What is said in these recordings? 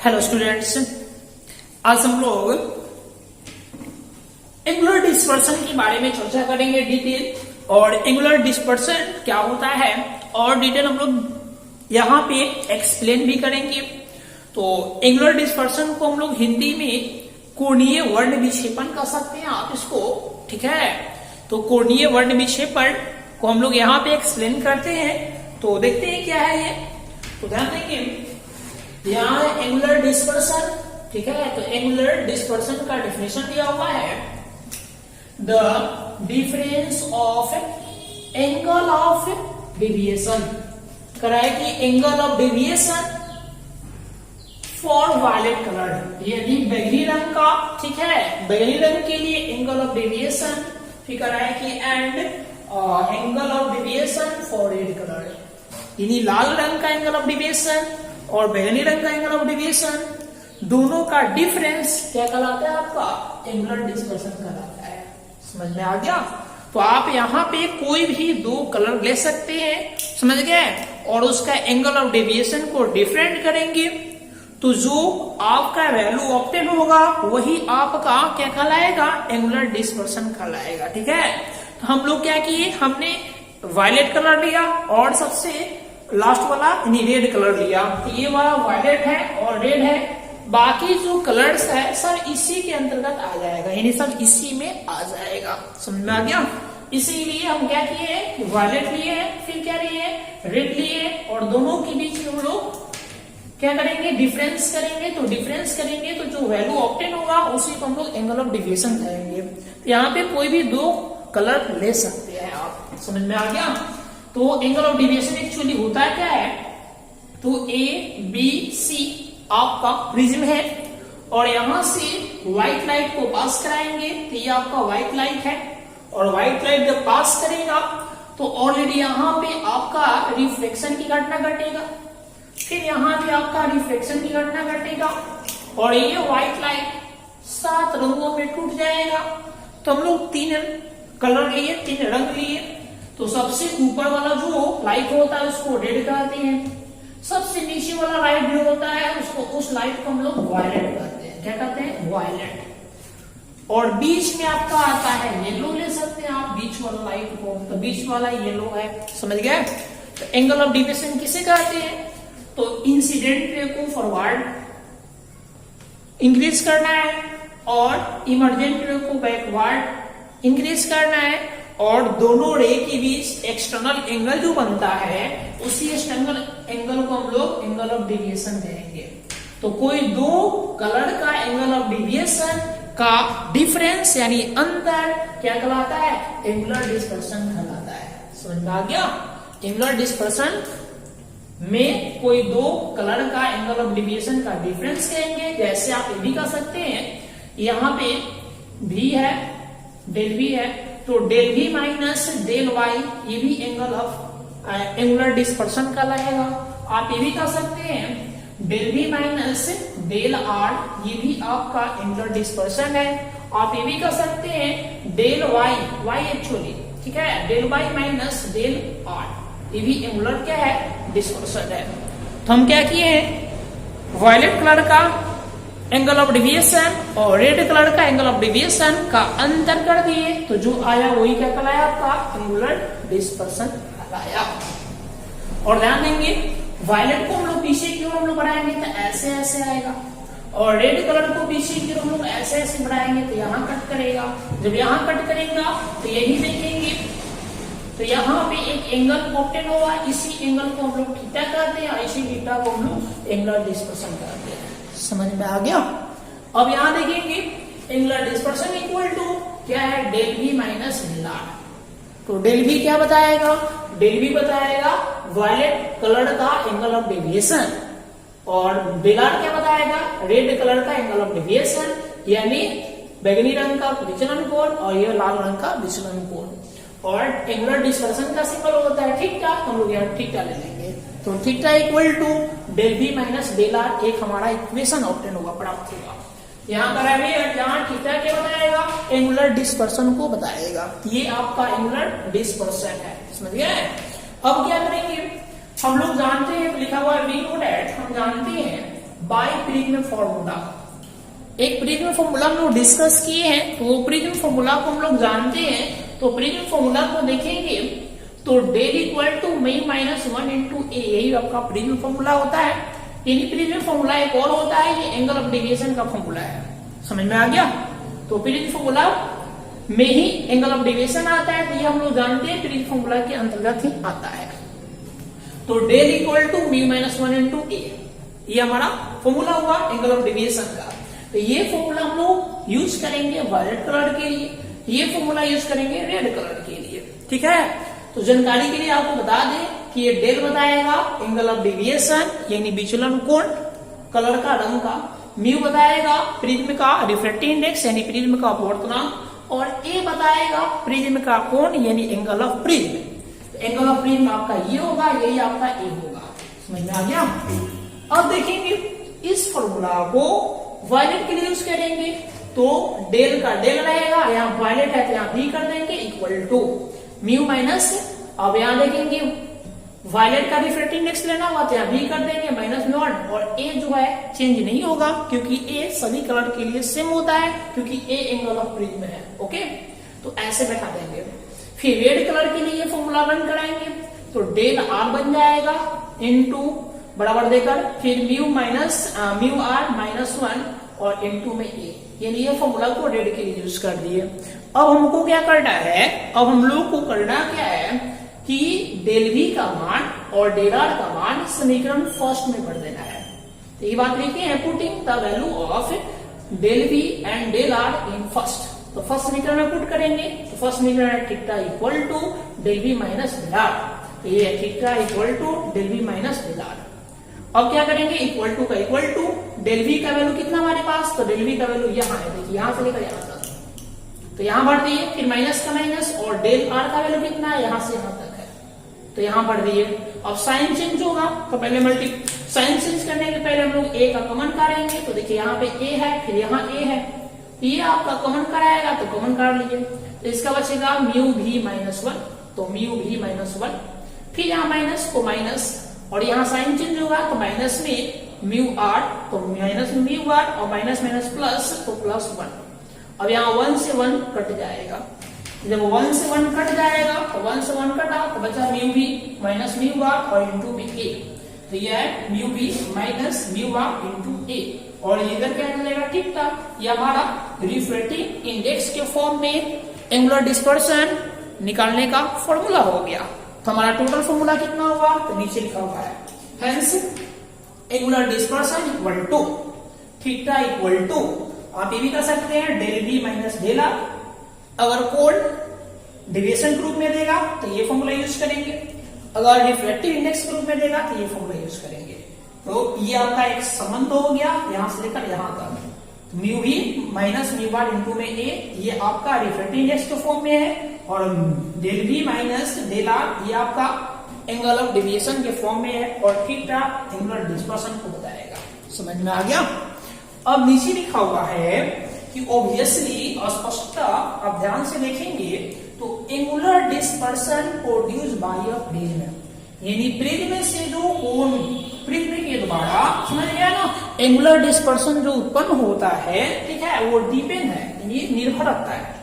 Hello students, आज हम लोग एंगुलर डिस्पर्सन के बारे में चर्चा करेंगे डिटेल। और एंगुलर डिस्पर्सन क्या होता है और डिटेल हम लोग यहाँ पे एक्सप्लेन भी करेंगे। तो एंगुलर डिस्पर्सन को हम लोग हिंदी में कोणीय वर्ण विक्षेपण कह सकते हैं आप इसको, ठीक है। तो कोणीय वर्ण विक्षेपण को हम लोग यहाँ पे एक्सप्लेन करते हैं। तो देखते हैं क्या है ये। तो ध्यान देंगे, यहाँ है एंगुलर डिस्पर्सन, ठीक है। तो एंगुलर डिस्पर्सन का डेफिनेशन दिया हुआ है, the difference of angle of deviation. करा है कि angle of deviation for violet colour, यानी बैगनी रंग का, ठीक है। बैगनी रंग के लिए एंगल ऑफ डेविएशन, फिर करा है कि and angle of deviation for red colour, यानी लाल रंग का एंगल ऑफ डेविएशन और बैगनी रंग का एंगल ऑफ डेविएशन, दोनों का डिफरेंस क्या कहलाता है? आपका एंगुलर डिस्पर्सन कहलाता है। समझ में आ गया? तो आप यहाँ पे कोई भी दो कलर ले सकते हैं, समझ गए, और उसका एंगल ऑफ डेविएशन को डिफरेंट करेंगे तो जो आपका वैल्यू ऑब्टेन होगा वही आपका क्या कहलाएगा? एंगुलर डिस्पर्सन कहलाएगा, ठीक है। तो हम लोग क्या किए, हमने वायलेट कलर लिया और सबसे लास्ट वाला यानी रेड कलर लिया। ये वाला वायलेट है और रेड है, बाकी जो कलर्स है सब इसी के अंतर्गत आ जाएगा, यानी सब इसी में आ जाएगा। समझ में आ गया? इसीलिए हम क्या किए, वायलेट लिए, फिर क्या लिए, रेड लिए, और दोनों के बीच में हम लोग क्या करेंगे, डिफरेंस करेंगे। तो डिफरेंस करेंगे तो जो वैल्यू ऑब्टेन होगा उसी को हम लोग एंगल ऑफ डेविएशन कहेंगे। यहाँ पे कोई भी दो कलर ले सकते हैं आप। समझ में आ गया? तो एंगल ऑफ डेविएशन एक्चुअली होता है क्या है, तो ए बी सी आपका प्रिज्म है और यहां से व्हाइट लाइट को पास कराएंगे, तो ये आपका व्हाइट लाइट है। और व्हाइट लाइट जब पास करेगा तो ऑलरेडी यहाँ पे आपका रिफ्लेक्शन की घटना घटेगा, फिर यहाँ पे आपका रिफ्लेक्शन की घटना घटेगा और ये व्हाइट लाइट 7 रंगों में टूट जाएगा। तो हम लोग 3 कलर लिए, 3 रंग लिए। तो सबसे ऊपर वाला जो लाइट होता है उसको रेड कहते हैं, सबसे नीचे वाला लाइट जो होता है उसको, उस लाइट को हम लोग वायलेट कहते हैं। क्या कहते हैं? वायलेट। और बीच में आपका आता है येलो, ले सकते हैं आप बीच वाला लाइट को, तो बीच वाला येलो है। समझ गए? तो एंगल ऑफ डेविएशन किसे कहते हैं? तो इंसिडेंट रे को फॉरवर्ड इंक्रीज करना है और इमर्जेंट रे को बैकवर्ड इंक्रीज करना है, और दोनों रे के बीच एक्सटर्नल एंगल जो बनता है उसी एक्सटर्नल एंगल को हम लोग एंगल ऑफ डेविएशन कहेंगे। तो कोई दो कलर का एंगल ऑफ डेविएशन का डिफरेंस यानी अंतर क्या कहलाता है? एंगुलर डिस्पर्सन कहलाता है। समझ में आ गया? एंगुलर डिस्पर्सन में कोई दो कलर का एंगल ऑफ डेविएशन का डिफरेंस कहेंगे। जैसे आप ये भी कह सकते हैं, यहाँ पे भी है, डेल भी है, तो डेल भी माइनस डेल वाई, ये भी एंगल ऑफ एंगुलर डिस्पर्सन कहलाएगा। आप ये भी कह सकते हैं डेल भी माइनस डेल आर, ये भी आपका एंगुलर डिस्पर्सन है। आप ये भी कह सकते हैं डेल वाई, वाई एक्चुअली, ठीक है, del Y minus del R, ये भी एंगुलर क्या है? डिस्पर्सन है। तो हम क्या किए हैं, वायलेट कलर का एंगल ऑफ डेविएशन और रेड कलर का एंगल ऑफ डेविएशन का अंतर कर दिए, तो जो आया वही क्या कहलाया? आपका एंगुलर डिस्पर्सन कहलाया। और ध्यान देंगे, वायलेट को हम लोग पीछे की ओर हम लोग बढ़ाएंगे तो ऐसे ऐसे आएगा, और रेड कलर को पीछे की ओर हम लोग ऐसे ऐसे बढ़ाएंगे तो यहाँ कट करेगा। जब यहाँ कट करेगा तो यही देखेंगे, तो यहाँ पे एक एंगल ऑब्टेन होगा, इसी एंगल को हम लोग थीटा कहते हैं, इसी थीटा को हम लोग एंगुलर डिस्पर्सन कहते हैं। समझ में आ गया? अब यहां देखेंगे एंगुलर डिस्पर्सन इक्वल टू क्या है? डेल भी माइनस डेल आर। तो डेल भी क्या बताएगा? डेल भी बताएगा वायलेट कलर का एंगल ऑफ डेविएशन, और डेल आर क्या बताएगा? रेड कलर का एंगल ऑफ डेविएशन, यानी बैगनी रंग का विचलन कोण और ये लाल रंग का विचलन कोण। और एंगुलर डिस्पर्सन का सिंबल होता है थीटा, हम लोग यहाँ थीटा ले लेंगे। तो theta equal to del B minus del R, एक हमारा इक्वेशन ऑब्टेन होगा, प्राप्त होगा। यहाँ पर यहाँ थीटा क्या बताएगा? एंगुलर डिस्पर्सन को बताएगा। ये आपका एंगुलर डिस्पर्सन है। समझ गए? अब क्या करेंगे, हम लोग जानते हैं, लिखा हुआ है वी नो डेट, हम जानते हैं बाय प्रिज्म फॉर्मूला। एक प्रिज्म फॉर्मूला हम लोग डिस्कस किए हैं, तो वो प्रिज्म फॉर्मूला को हम लोग जानते हैं। तो प्रिज्म फॉर्मूला को देखेंगे तो del equal to mu minus 1 into A, यही आपका प्रिज्म फॉर्मूला होता है। यानी प्रिज्म फॉर्मूला एक और होता है, ये एंगल ऑफ डेविएशन का फॉर्मूला है। समझ में आ गया? तो प्रिज्म फॉर्मूला में ही एंगल ऑफ डेविएशन आता है, तो ये हम लोग जानते हैं प्रिज्म फॉर्मूला के अंतर्गत ही आता है। तो del equal to mu minus 1 into A, ये हमारा फॉर्मूला हुआ एंगल ऑफ डेविएशन का। तो ये फॉर्मूला हम लोग यूज करेंगे वायलेट कलर के लिए, ये फॉर्मूला यूज करेंगे रेड कलर के लिए। ठीक है, तो जानकारी के लिए आपको बता दें कि ये डेल बताएगा एंगल ऑफ डेविएशन यानी विचलन कोण कलर का रंग का, म्यू बताएगा प्रिज्म का रिफ्रैक्टिव इंडेक्स यानी प्रिज्म का अपवर्तनांक, और ए बताएगा प्रिज्म का कोण यानी angle of prism. Angle of prism आपका ये होगा, यही आपका ए होगा। समझ में आ गया? अब देखेंगे इस फॉर्मूला को वायलेट के लिए यूज करेंगे, तो डेल का डेल रहेगा, यहाँ वायलेट है तो यहाँ भी कर देंगे इक्वल टू म्यू माइनस, अब यहाँ देखेंगे वायलेट का रिफ्रैक्टिव इंडेक्स लेना हुआ तो यहाँ भी कर देंगे माइनस म्यू 1, और ए जो है चेंज नहीं होगा क्योंकि ए सभी कलर के लिए सेम होता है, क्योंकि ए एंगल ऑफ प्रिज्म है। ओके, तो ऐसे बैठा देंगे। फिर रेड कलर के लिए फॉर्मूला रन कराएंगे, तो डेल आर बन जाएगा इनटू बराबर देकर फिर म्यू आर माइनस 1 और इनटू में ए, यानी ये फॉर्मूला को रेड के लिए यूज कर दिए। अब हमको क्या करना है, अब हम लोग को करना क्या है कि डेल वी का मान और डेल आर का मान समीकरण फर्स्ट में भर देना है। तो ये बात लिखे हैं, putting the value of del V and del R in first. तो फर्स्ट समीकरण में पुट करेंगे, तो फर्स्ट समीकरण है theta equal to del V minus del R, तो ये है theta equal to del V minus del R. अब क्या करेंगे, इक्वल टू का इक्वल टू डेल वी का वैल्यू कितना हमारे पास, तो डेल वी का वैल्यू यहाँ है, देखिए यहाँ से लेकर यहाँ तक, तो यहाँ बढ़ दिए, फिर माइनस का माइनस, और डेल आर का वैल्यू कितना है, यहाँ से यहाँ तक है, तो यहाँ बढ़ दिए। अब साइन चेंज होगा, तो पहले साइन चेंज करने के पहले हम लोग ए का कॉमन करेंगे, तो देखिए यहाँ पे ए है, फिर यहाँ ए है, ये आपका कॉमन कराएगा तो कॉमन कर लीजिए, तो इसका बचेगा म्यू भी माइनस 1, तो म्यू भी माइनस 1, फिर यहाँ माइनस को माइनस, और यहाँ साइन चेंज होगा तो माइनस में म्यू आर, तो माइनस में म्यू आर, और माइनस माइनस प्लस तो प्लस 1। अब यहाँ 1 से 1 कट जाएगा, जब 1 से 1 कट जाएगा तो 1 से 1 कटा तो बचा mu B minus mu R और इंटू में ए, तो यह है mu B minus mu R into A, और इधर क्या चलेगा थीटा। ये हमारा रिफ्रैक्टिव इंडेक्स के फॉर्म में एंगुलर डिस्पर्शन निकालने का फॉर्मूला हो गया। तो हमारा टोटल फॉर्मूला कितना हुआ, तो नीचे लिखा हुआ है, hence angular dispersion equal to theta equal to, आप ये भी कर सकते हैं del B minus del R. अगर कोण डेविएशन के रूप में देगा तो ये फॉर्मूला यूज करेंगे, अगर रिफ्रैक्टिव इंडेक्स के रूप में देगा तो ये फॉर्मूला यूज करेंगे। तो ये आपका एक संबंध हो गया यहां से लेकर यहां तक, म्यू भी माइनस म्यू आर इंटू में ए, ये आपका रिफ्रैक्टिव इंडेक्स के फॉर्म में है, और del B minus del R ये आपका एंगल ऑफ डेविएशन के फॉर्म में है, और थीटा एंगुलर डिस्पर्शन को बताएगा। समझ में आ गया? अब नीचे लिखा हुआ है कि ऑब्वियसली स्पष्टता आप ध्यान से देखेंगे तो angular dispersion produce by a prism, यानी प्रिज्म से जो कोण प्रिज्म के द्वारा, समझ गया ना, एंगुलर डिस्पर्शन जो उत्पन्न होता है, ठीक है, वो डिपेंड है, ये निर्भर करता है,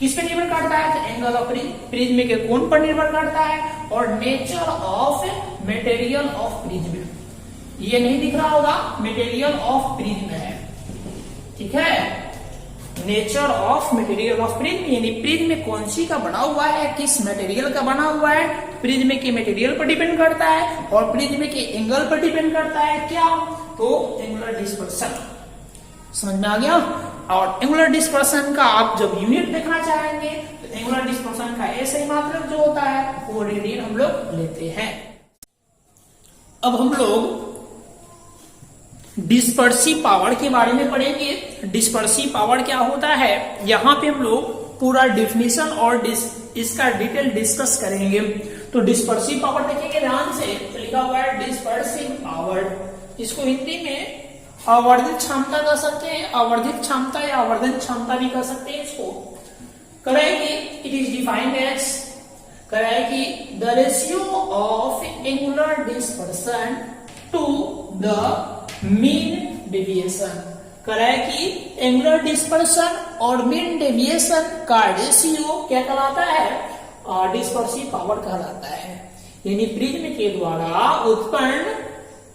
किस पे निर्भर करता है, तो एंगल ऑफ प्रिज्म के कोण पर निर्भर करता है, और nature of material of prism, ये नहीं दिख रहा होगा, मटेरियल ऑफ प्रिज्म है, ठीक है, nature of material of prism, यानी प्रिज्म कौन सी का बना हुआ है, किस मटेरियल का बना हुआ है, प्रिज्म के मटेरियल पर डिपेंड करता है, और प्रिज्म के एंगल पर डिपेंड करता है, क्या, तो एंगुलर डिस्पर्शन। समझ में आ गया? और एंगुलर डिस्पर्शन का आप जब यूनिट देखना चाहेंगे तो एंगुलर डिस्पर्शन का ऐसे ही मात्रक जो होता है वो रेडियन हम लोग लेते हैं। अब हम लोग डिस्पर्सिव पावर के बारे में पढ़ेंगे। डिस्पर्सिव पावर क्या होता है, यहाँ पे हम लोग पूरा डिफिनेशन और इसका डिटेल डिस्कस करेंगे। तो डिस्पर्सिव पावर देखेंगे ध्यान से, तो लिखा हुआ है डिस्पर्सिव पावर, इसको हिंदी में आवर्धित क्षमता कह सकते हैं, आवर्धित क्षमता या आवर्धन क्षमता भी कह सकते हैं। इसको करेंगे, इट इज डिफाइंड एज, करेंगे the ratio of angular dispersion to the mean deviation. कह रहा है कि एंगुलर डिस्पर्शन और मीन डेविएशन का रेशियो क्या कहलाता है? डिस्पर्सिव पावर कहलाता है। यानी प्रिज्म के द्वारा उत्पन्न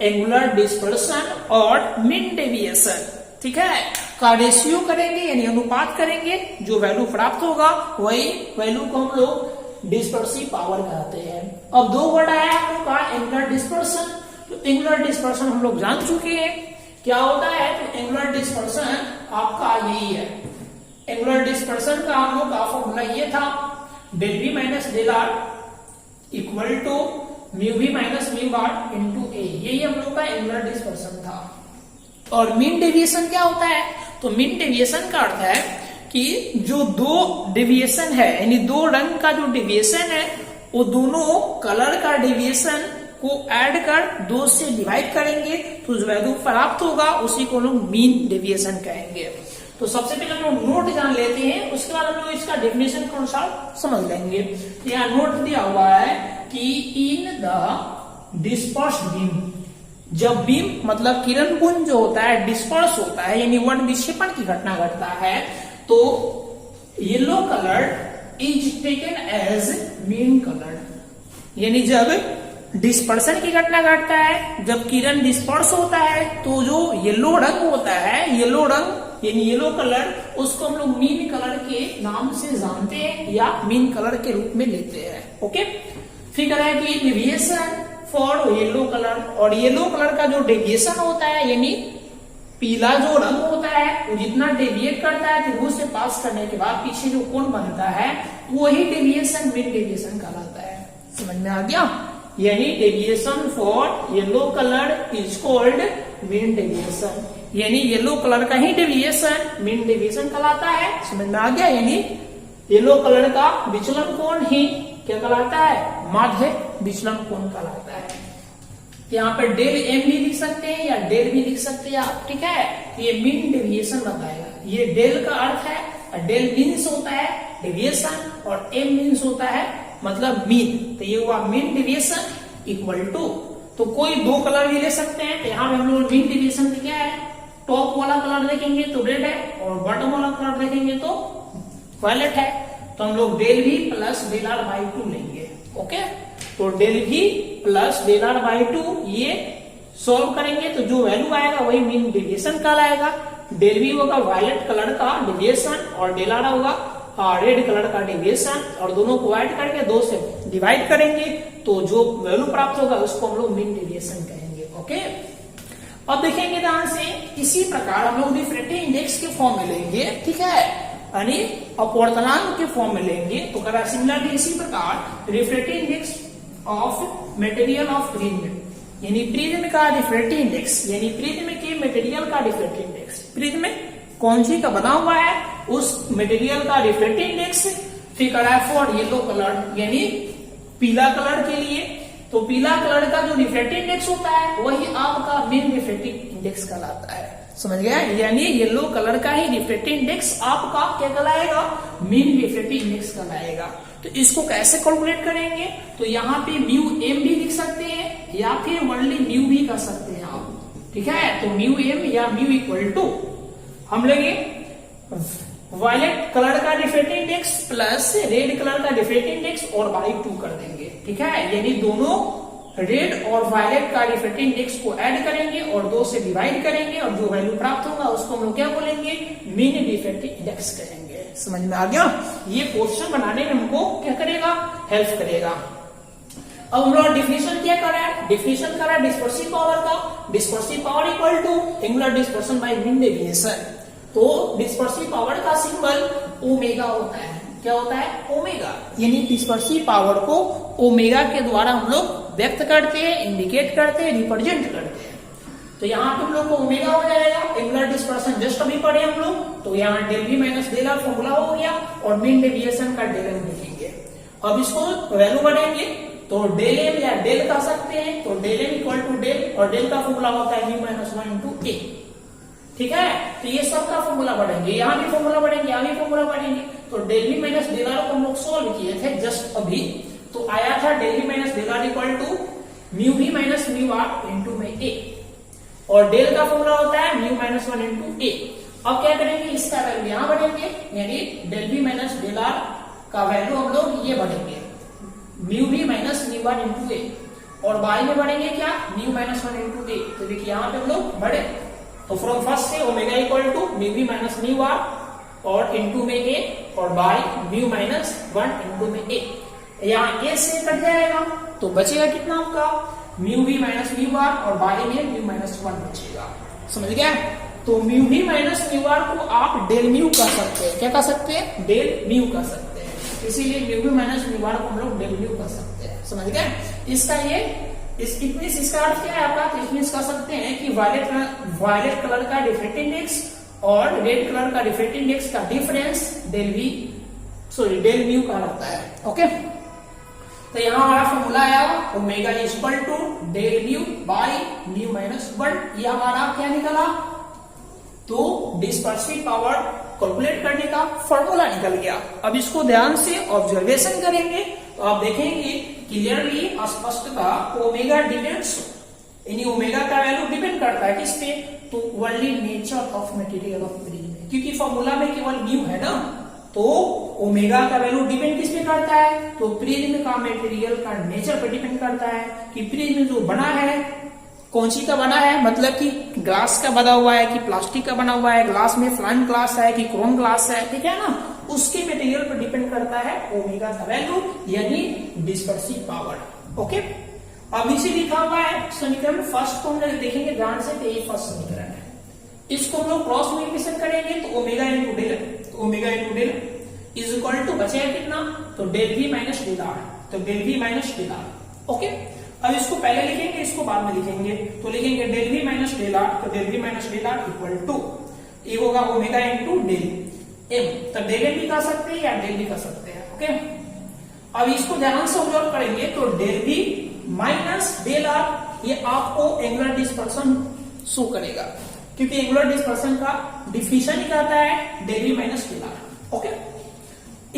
एंगुलर डिस्पर्शन और मीन डेविएशन, ठीक है, का रेशियो करेंगे यानी अनुपात करेंगे। जो वैल्यू प्राप्त होगा वही वैल्यू को हम लोग डिस्पर्सिव पावर कहते हैं। अब दो वर्ड आया हम लोग का एंगुलर डिस्पर्शन। तो एंगुलर डिस्पर्शन हम लोग जान चुके हैं क्या होता है। तो एंगुलर डिस्पर्शन आपका यही है। एंगुलर डिस्पर्शन का हम लोग का फॉर्मूला ये था, del V minus del R equal to mu V minus mu R into A. यही हम लोग का एंगुलर डिस्पर्शन था। और मीन डेविएशन क्या होता है? तो मीन डेविएशन का अर्थ है कि जो दो डेविएशन है यानी दो रंग का जो डेविएशन है वो दोनों कलर का डेविएशन को ऐड कर 2 से डिवाइड करेंगे तो जो वैल्यू प्राप्त होगा उसी को लोग मीन डेविएशन कहेंगे। तो सबसे पहले हम लोग नोट जान लेते हैं, उसके बाद हम लोग इसका डेफिनेशन के अनुसार समझ लेंगे। यहाँ नोट दिया हुआ है कि इन द डिस्पर्स्ड बीम, जब बीम मतलब किरण पुंज जो होता है डिस्पर्स होता है यानी वर्ण विक्षेपण की घटना घटता है तो yellow colour is taken as mean colour. यानी जब डिस्पर्सन की घटना घटता है, जब किरण डिस्पर्स होता है तो जो येलो रंग होता है, येलो रंग यानी येलो कलर, उसको हम लोग मीन कलर के नाम से जानते हैं या मीन कलर के रूप में लेते हैं। ओके, फिर है कि डेविएशन फॉर येलो कलर, और येलो कलर का जो डेविएशन होता है यानी पीला जो रंग होता है वो जितना डेविएट करता है त्रिभुज से पास करने के बाद पीछे जो कोण बनता है वही डेविएशन मीन डेविएशन कहलाता है। समझ में आ गया? यानी deviation for yellow colour is called mean deviation. यानी येलो कलर का ही डेविएशन मीन डेविएशन कहलाता है। समझ में आ गया? यानी येलो कलर का विचलन कोण ही क्या कहलाता है? माध्य विचलन कोण कहलाता है। यहाँ पर डेल एम भी लिख सकते हैं या डेल भी लिख सकते हैं आप, ठीक है। ये मीन डेविएशन बताएगा। ये डेल का अर्थ है, डेल मीन्स होता है डेविएशन और एम मीन्स होता है मतलब मीन। तो ये हुआ मीन डेविएशन इक्वल टू, तो कोई दो कलर भी ले सकते हैं। तो यहाँ पे हम लोग मीन डेविएशन क्या है, टॉप वाला कलर देखेंगे तो रेड है और बॉटम वाला कलर देखेंगे तो वायलेट है। तो हम लोग डेल भी प्लस डेल आर बाई 2 लेंगे। ओके, तो डेल भी प्लस डेल आर बाई 2 ये सॉल्व करेंगे तो जो वैल्यू आएगा वही मीन डेविएशन कहलाएगा। डेल भी होगा वायलेट कलर का डेविएशन और डेल आर होगा रेड कलर का डेविएशन, और दोनों को ऐड करके 2 से डिवाइड करेंगे तो जो वैल्यू प्राप्त होगा उसको हम लोग मीन डेविएशन कहेंगे। ओके, अब देखेंगे ध्यान से, इसी प्रकार हम लोग डिफरेंट इंडेक्स के फॉर्म में लेंगे, ठीक है, यानी अपवर्तनांक के फॉर्म में लेंगे। तो करा सिमिलरली इसी प्रकार refractive index of material of prism, यानी प्रिज्म का रिफ्रैक्टिव इंडेक्स, यानी प्रिज्म के मटेरियल का रिफ्रैक्टिव इंडेक्स, प्रिज्म कौन सी का बना हुआ है उस मटेरियल का रिफ्रैक्टिव इंडेक्स। फिर करा फॉर येलो कलर यानी पीला कलर के लिए, तो पीला कलर का जो रिफ्रैक्टिव इंडेक्स होता है वही आपका मीन रिफ्रैक्टिव इंडेक्स कहलाता है। समझ गया? यानी येलो कलर का ही रिफ्रैक्टिव इंडेक्स आपका क्या कहलाएगा? मीन रिफ्रैक्टिव इंडेक्स कहलाएगा। तो इसको कैसे कैलकुलेट करेंगे? तो यहाँ पे म्यू एम भी लिख सकते हैं या फिर ओनली म्यू भी कर सकते हैं आप, ठीक है। तो म्यू एम या म्यू इक्वल टू हम लेंगे वायलेट कलर का refractive index plus red colour का रिफ्रैक्टिव इंडेक्स और बाई 2 कर देंगे, ठीक है। यानी दोनों रेड और वायलेट का रिफ्रैक्टिव इंडेक्स को ऐड करेंगे और 2 से डिवाइड करेंगे और जो वैल्यू प्राप्त होगा उसको हम लोग क्या बोलेंगे? मीन रिफ्रैक्टिव इंडेक्स कहेंगे। समझ में आ गया? ये क्वेश्चन बनाने में हमको क्या करेगा? हेल्प करेगा। अब हम लोग डिफिनेशन क्या कर रहा है? डिफिनेशन कर रहा है डिस्पर्सिव पावर का। Dispersive power equal to angular dispersion by mean deviation. तो डिस्पर्सिव पावर का सिंबल ओमेगा होता है। क्या होता है? ओमेगा। यानी डिस्पर्सिव पावर को ओमेगा के द्वारा हम लोग व्यक्त करते हैं, इंडिकेट करते हैं, रिप्रेजेंट करते हैं। तो यहाँ पे हम लोग को ओमेगा हो जाएगा। एंगुलर डिस्पर्सन जस्ट अभी पढ़े हम लोग, तो यहाँ del V minus del R formula हो गया और मीन डेविएशन का डेल एम लिखेंगे। अब इसको वैल्यू बढ़ेंगे तो डेल एम या डेल कह सकते हैं। तो del M equal to del, और डेल का फॉर्मूला होता है म्यू माइनस 1 इंटू ए, ठीक है। तो ये सबका फॉर्मूला बढ़ेंगे, यहाँ भी फॉर्मूला बढ़ेंगे, यहाँ भी फॉर्मूला बढ़ेंगे। तो del V minus del R को हम लोग सोल्व किए थे जस्ट अभी, तो आया था del V minus del R equal to mu V minus mu R into में ए। और डेल का फॉर्मूला होता है म्यू माइनस 1 इंटू ए। अब क्या करेंगे, इसका वैल्यू यहाँ बढ़ेंगे, यानी del B minus del R का वैल्यू हम लोग ये बढ़ेंगे mu B minus mu R into A, और बाई में बढ़ेंगे क्या, म्यू माइनस 1 इंटू ए। तो देखिए यहाँ पे हम लोग बढ़े, तो फ्रॉम फर्स्ट से omega equal to mu B minus mu R और इंटू में ए, और बाई म्यू माइनस 1 इंटू में ए। यहाँ ए से कट जाएगा तो बचेगा कितना आपका, mu B minus mu R, और बाई में म्यू माइनस 1 बचेगा। समझ गया। तो mu B minus mu R को आप डेल म्यू कह सकते हैं। क्या कह सकते हैं, डेल म्यू कह सकते हैं। इसीलिए mu B minus mu R को हम लोग डेल म्यू कह सकते हैं। समझ गए। इसका ये इसका अर्थ क्या है आपका, तो इसमें कह सकते हैं कि वायलेट कलर का डिफरेंट इंडेक्स और रेड कलर का डिफरेंट इंडेक्स का डिफरेंस डेल म्यू कहलाता है। ओके, तो यहाँ हमारा फॉर्मूला आया omega is equal to del mu by mu minus 1। ये हमारा क्या निकला, तो डिस्पर्सिव पावर कैलकुलेट करने का फॉर्मूला निकल गया। अब इसको ध्यान से ऑब्जर्वेशन करेंगे तो आप देखेंगे क्लियरली स्पष्टता ओमेगा डिपेंड्स, यानी ओमेगा का वैल्यू डिपेंड करता है किस पे, तो only nature of material of prism, क्योंकि फॉर्मूला में केवल म्यू है ना, तो ओमेगा का वैल्यू डिपेंड किस पे करता है, तो प्रिज्म का मटेरियल का नेचर पर डिपेंड करता है कि प्रिज्म जो बना है कौन सी का बना है, मतलब कि ग्लास का बना हुआ है कि प्लास्टिक का बना हुआ है, ग्लास में फ्लाइन ग्लास है कि क्रोम ग्लास है, ठीक है ना, उसके मटेरियल पर डिपेंड करता है ओमेगा का वैल्यू, यानी डिस्पर्सिव पावर। ओके, अब इसे लिखा हुआ है समीकरण फर्स्ट को हम लोग देखेंगे ध्यान से, तो ये फर्स्ट समीकरण है। इसको हम लोग क्रॉस मल्टीप्लिकेशन करेंगे तो ओमेगा इंटू डेल, तो omega into del is equal to बचेगा कितना, तो del V minus del R, तो del V minus del R. Okay, अब इसको पहले लिखेंगे, इसको बाद में लिखेंगे, तो लिखेंगे del V minus del R, तो del V minus del R equal to ये होगा ओमेगा इंटू डेल एम, तो डेल एम भी कर सकते हैं या डेल भी कर सकते हैं। ओके, अब इसको ध्यान से ऑब्जर्व करेंगे तो del V minus del R ये आपको एंगुलर डिस्पर्सन शो करेगा, क्योंकि एंगुलर डिस्पर्सन का डिफिनेशन ही कहता है del V minus del R. Okay,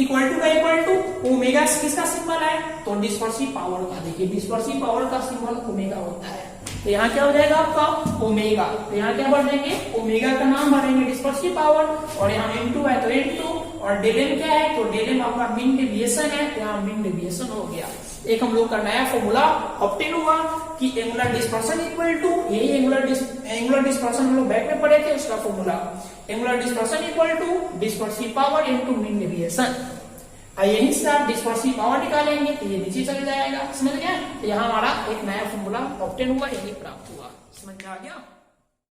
equal to का इक्वल टू ओमेगा किसका सिंबल है, तो डिस्पर्सिव पावर का। देखिए डिस्पर्सिव पावर का सिंबल ओमेगा होता है, तो यहाँ क्या हो जाएगा आपका ओमेगा, तो यहाँ क्या भर देंगे, ओमेगा का नाम भरेंगे डिस्पर्सिव पावर, और यहाँ n2 है तो n2, और डेल एम क्या है, तो डेल एम आपका मीन डेविएशन है, तो यहाँ मीन डेविएशन हो गया। एक हम लोग का नया फॉर्मूला ऑब्टेन हुआ कि एंगुलर डिस्पर्सन इक्वल टू, यही एंगुलर डिस्पर्सन हम लोग बैक में पढ़े थे, उसका formula angular dispersion equal to dispersive power into mean deviation. यहीं से आप डिस्पर्सिव पावर निकालेंगे तो ये नीचे चल जाएगा। समझ गया, तो यहाँ हमारा एक नया फॉर्मूला ऑब्टेन हुआ, यही प्राप्त हुआ। समझ में आ गया।